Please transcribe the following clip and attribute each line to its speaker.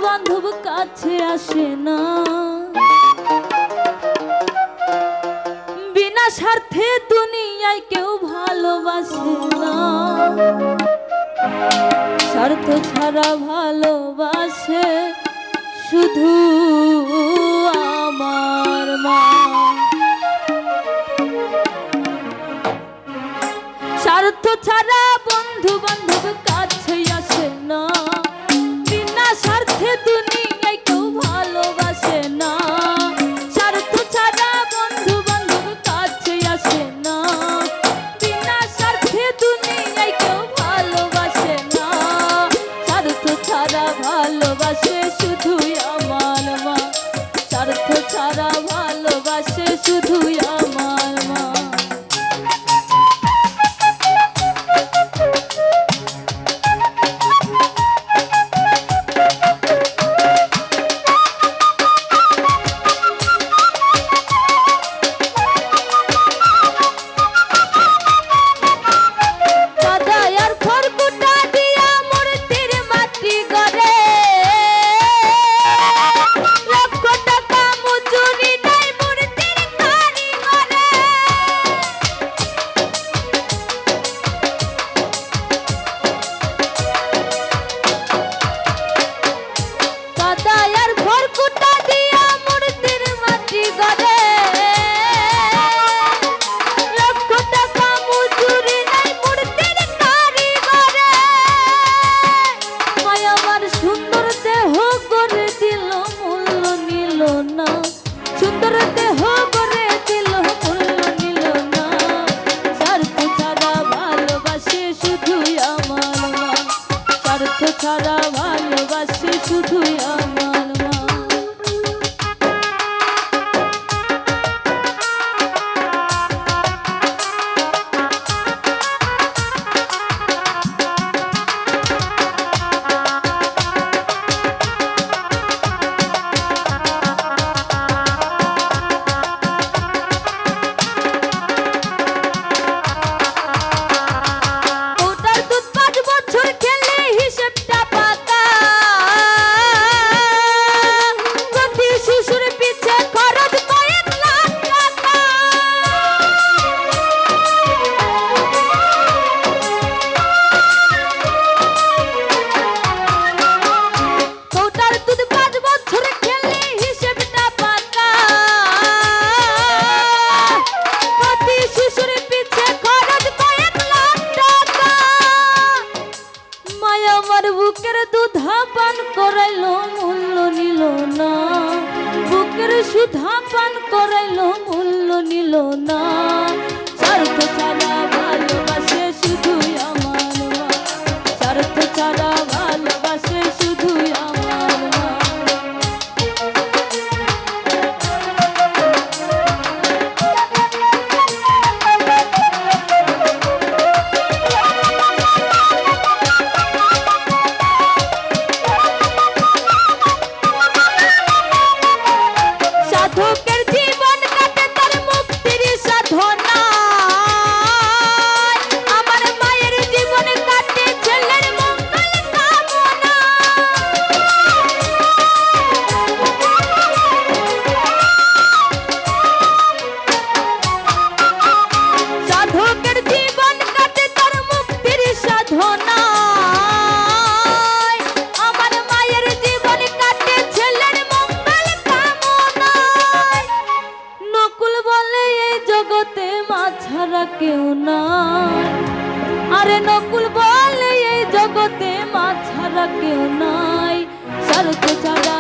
Speaker 1: বান্ধব কাছে আসে না, বিনা স্বার্থে দুনিয়ায় কেউ ভালোবাসে না। স্বার্থ ছাড়া ভালোবাসে শুধু আমার মা। স্বার্থ ছাড়া বন্ধু বান্ধব কাছে আসে না, বিনা স্বার্থে দুনিয়ায় কেউ ভালোবাসে না। স্বার্থ ছাড়া বন্ধু বান্ধব কাছে আসে না, বিনা স্বার্থে দুনিয়ায় কেউ ভালোবাসে না। স্বার্থ ছাড়া ভালোবাসে শুধু আমার মা, স্বার্থ ছাড়া ভালোবাসে শুধু আমার মা। ছাড়া ভালোবাসে শুধু আমার মা। বুকের দুধা পান করাইলো মূল্য নিল না, বুকের সুধা পান করাইলো মূল্য নিল না। স্বার্থ ছাড়া ভালোবাসে শুধু আমার মা, স্বার্থ ছাড়া ভালোবাসে শুধু আমার মা। কেউ না, আরে নকুল বলে এই জগতে মা ছাড়া কেউ নাই। স্বার্থ ছাড়া